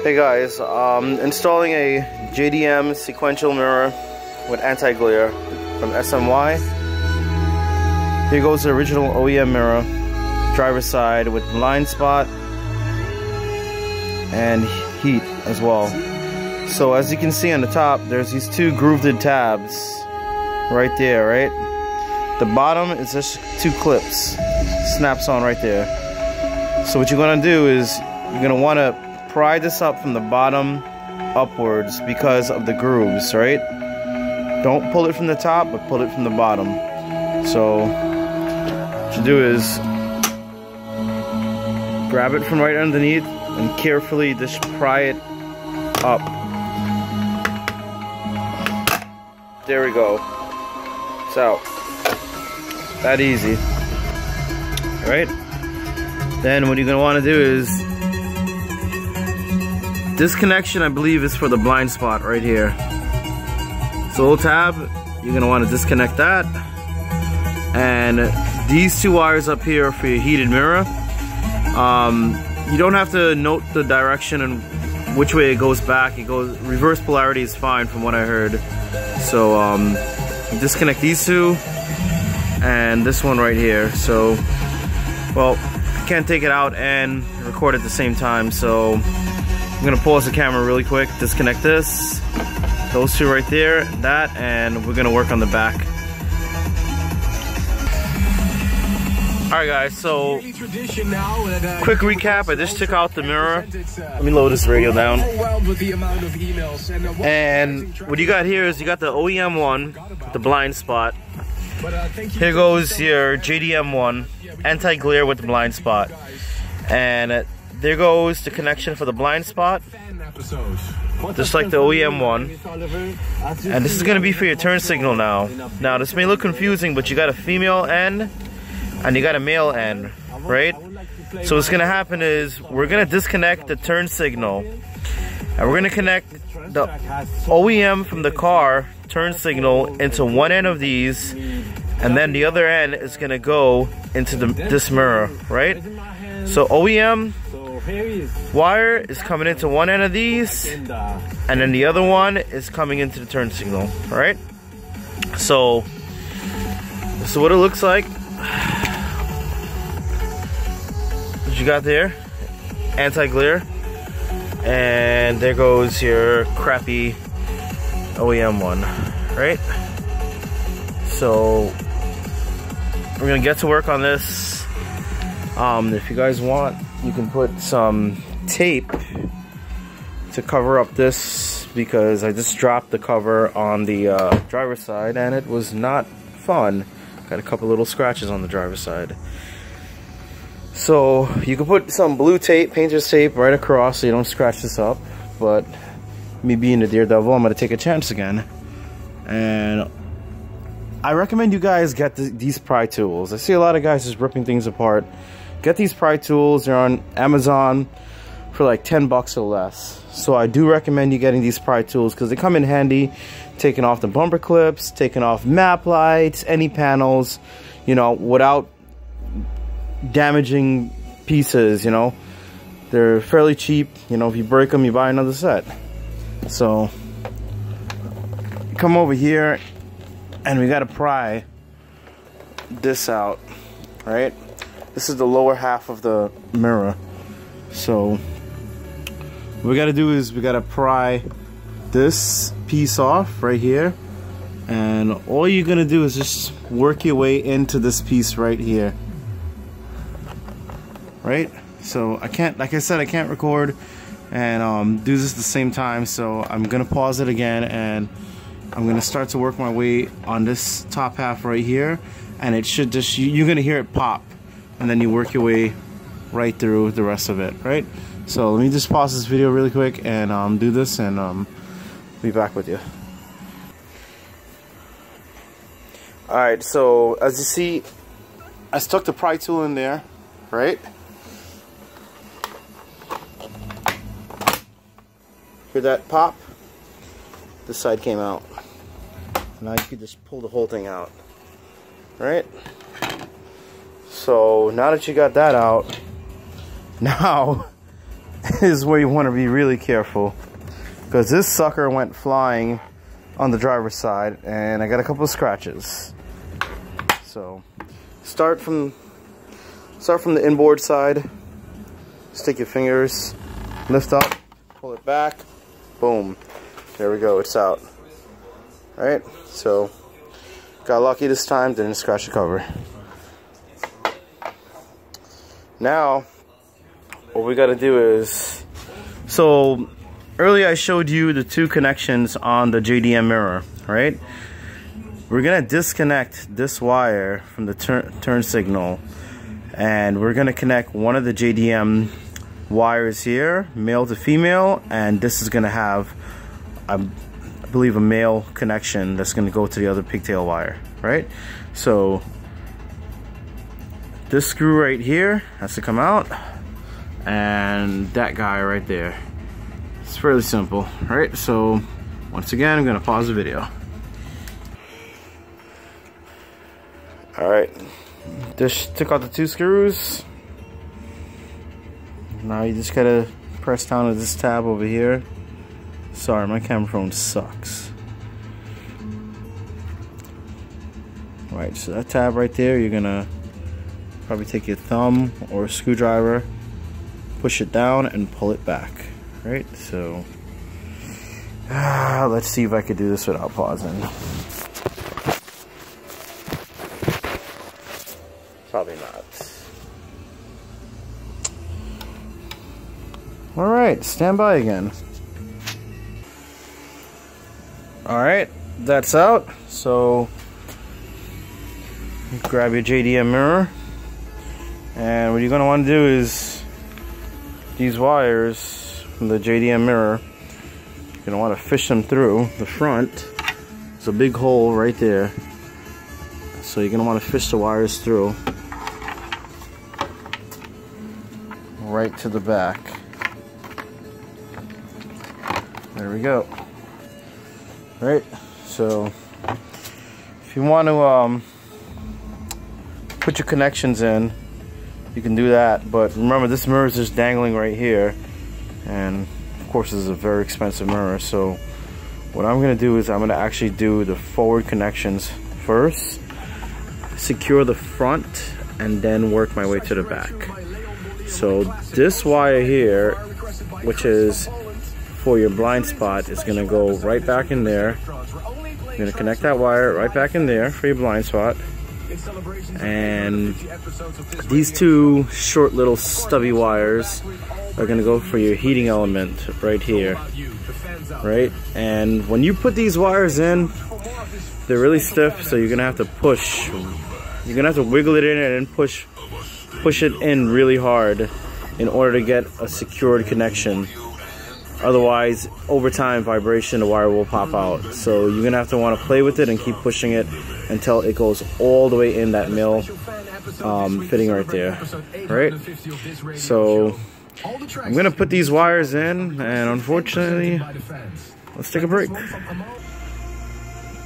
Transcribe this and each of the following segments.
Hey guys, installing a JDM sequential mirror with anti-glare from SMY. Here goes the original OEM mirror, driver's side with blind spot and heat as well. So as you can see on the top, there's these two grooved tabs right there, right? The bottom is just two clips, snaps on right there. So what you're gonna do is you're gonna wanna pry this up from the bottom upwards because of the grooves, right? Don't pull it from the top, but pull it from the bottom. So what you do is grab it from right underneath and carefully just pry it up. There we go. It's out. That easy. Alright? Then what you're going to want to do is this connection, I believe, is for the blind spot right here. So little tab, you're going to want to disconnect that. And these two wires up here are for your heated mirror. You don't have to note the direction and which way it goes back. It goes reverse polarity is fine from what I heard. So disconnect these two and this one right here. So, well, I can't take it out and record at the same time. So I'm gonna pause the camera really quick, disconnect this, those two right there, that, and we're gonna work on the back. Alright guys, so quick recap, I just took out the mirror. Let me load this radio down. And what you got here is you got the OEM one, the blind spot. Here goes your JDM one, anti-glare with the blind spot. And there goes the connection for the blind spot, just like the OEM one. And this is going to be for your turn signal now. Now this may look confusing, but you got a female end and you got a male end, right? So what's going to happen is we're going to disconnect the turn signal and we're going to connect the OEM from the car turn signal into one end of these, and then the other end is going to go into this mirror, right? So OEM wire is coming into one end of these, and then the other one is coming into the turn signal, alright? So this is what it looks like. What you got there, anti-glare, and there goes your crappy OEM one, right? So we're gonna get to work on this. If you guys want, you can put some tape to cover up this, because I just dropped the cover on the driver's side and it was not fun. Got a couple little scratches on the driver's side. So you can put some blue tape, painter's tape, right across so you don't scratch this up. But me being the daredevil, I'm gonna take a chance again. And I recommend you guys get these pry tools. I see a lot of guys just ripping things apart. Get these pry tools. They're on Amazon for like 10 bucks or less. So I do recommend you getting these pry tools because they come in handy, taking off the bumper clips, taking off map lights, any panels, you know, without damaging pieces, you know. They're fairly cheap, you know. If you break them, you buy another set. So come over here and we gotta pry this out, right? This is the lower half of the mirror. So what we gotta do is we gotta pry this piece off right here, and all you're gonna do is just work your way into this piece right here, right? So I can't, like I said, I can't record and do this at the same time, so I'm gonna pause it again and I'm gonna start to work my way on this top half right here, and it should just, you're gonna hear it pop, and then you work your way right through the rest of it, right? So let me just pause this video really quick and do this, and be back with you. Alright, so as you see, I stuck the pry tool in there, right? Hear that pop? This side came out. Now you can just pull the whole thing out, right? So now that you got that out, now is where you want to be really careful, because this sucker went flying on the driver's side and I got a couple of scratches. So start from the inboard side. Stick your fingers, lift up, pull it back, boom, there we go, it's out. Alright, so got lucky this time, didn't scratch the cover. Now what we got to do is, so earlier I showed you the two connections on the JDM mirror, right? We're gonna disconnect this wire from the turn signal, and we're gonna connect one of the JDM wires here, male to female, and this is gonna have, I believe, a male connection that's gonna go to the other pigtail wire, right? So this screw right here has to come out, and that guy right there. It's fairly simple, right? So once again, I'm gonna pause the video. All right, just took out the two screws. Now you just gotta press down on this tab over here. Sorry, my camera phone sucks. All right, so that tab right there, you're gonna probably take your thumb or a screwdriver, push it down and pull it back. Right, so let's see if I could do this without pausing. Probably not. Alright, stand by again. Alright, that's out. So grab your JDM mirror, and what you're going to want to do is these wires from the JDM mirror, you're going to want to fish them through the front. There's a big hole right there, so you're going to want to fish the wires through right to the back. There we go. Right, so if you want to put your connections in, you can do that, but remember, this mirror is just dangling right here, and of course this is a very expensive mirror. So what I'm going to do is I'm going to actually do the forward connections first, secure the front, and then work my way to the back. So this wire here, which is for your blind spot, is going to go right back in there. You're going to connect that wire right back in there for your blind spot. And these two short little stubby wires are going to go for your heating element right here, right? And when you put these wires in, they're really stiff, so you're going to have to push. You're going to have to wiggle it in and push it in really hard in order to get a secured connection. Otherwise, over time, vibration, the wire will pop out. So you're going to have to want to play with it and keep pushing it until it goes all the way in that male fitting right there, right? So I'm going to put these wires in, and unfortunately, let's take a break.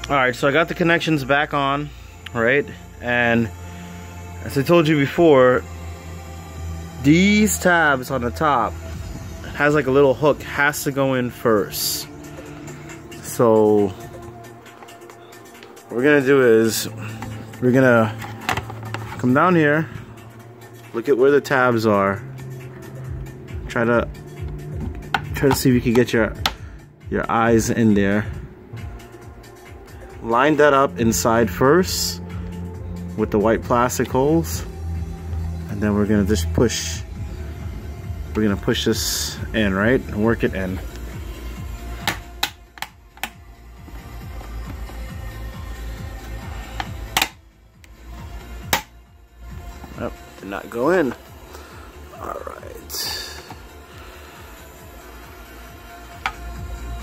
Alright, so I got the connections back on, right? And as I told you before, these tabs on the top has like a little hook, has to go in first. So what we're gonna do is we're gonna come down here, look at where the tabs are, try to see if you can get your eyes in there. Line that up inside first with the white plastic holes, and then we're gonna just push. We're gonna push this in, right, and work it in. Oh, did not go in. All right.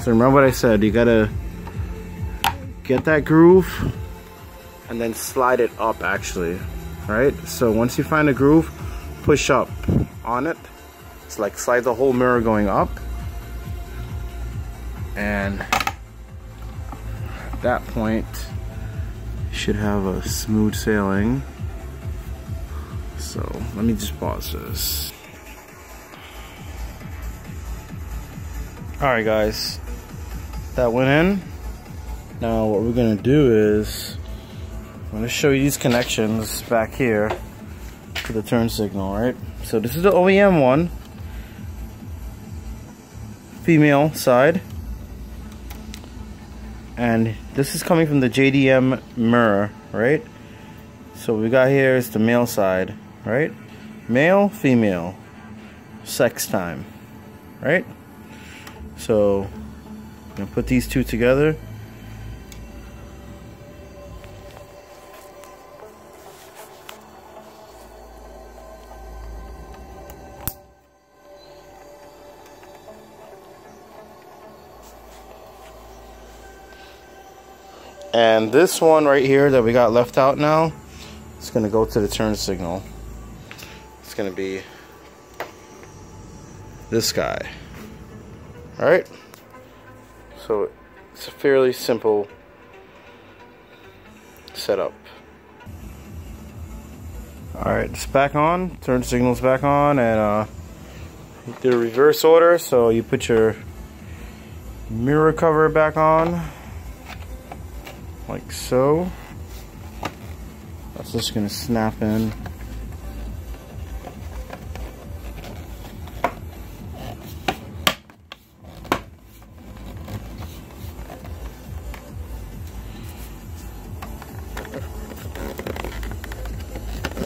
So remember what I said, you gotta get that groove and then slide it up, actually, right? So once you find a groove, push up on it. It's like slide the whole mirror going up, and at that point you should have a smooth sailing. So let me just pause this. Alright guys, that went in. Now what we're going to do is, I'm going to show you these connections back here to the turn signal, right? So this is the OEM one, female side, and this is coming from the JDM mirror, right? So what we got here is the male side, right? Male, female, sex time, right? So I'm gonna put these two together. And this one right here that we got left out now, it's gonna go to the turn signal. It's gonna be this guy. Alright? So it's a fairly simple setup. Alright, it's back on, turn signal's back on, and the reverse order, so you put your mirror cover back on, like so. That's just gonna snap in.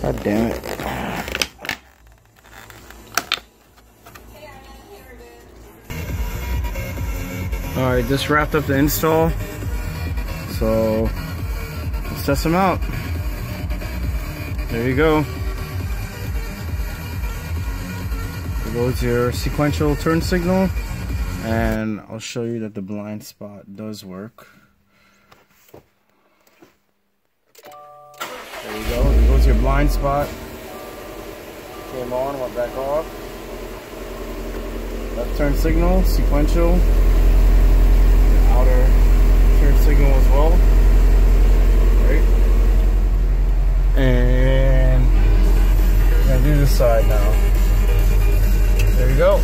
God damn it. Alright, just wrapped up the install. So let's test them out. There you go. There goes your sequential turn signal. And I'll show you that the blind spot does work. There you go. There goes your blind spot. Came on, went back off. Left turn signal, sequential. The outer turn signal as well. Right? And I'm gonna do this side now. There you go.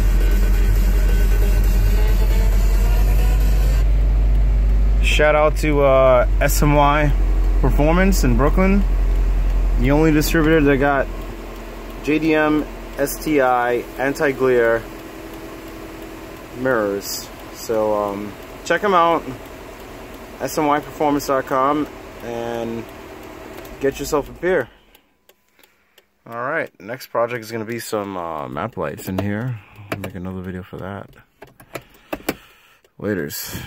Shout out to SMY Performance in Brooklyn. The only distributor that got JDM STi anti-glare mirrors. So check them out, smyperformance.com, and get yourself a pair. Alright, next project is going to be some map lights in here. I'll make another video for that. Laters.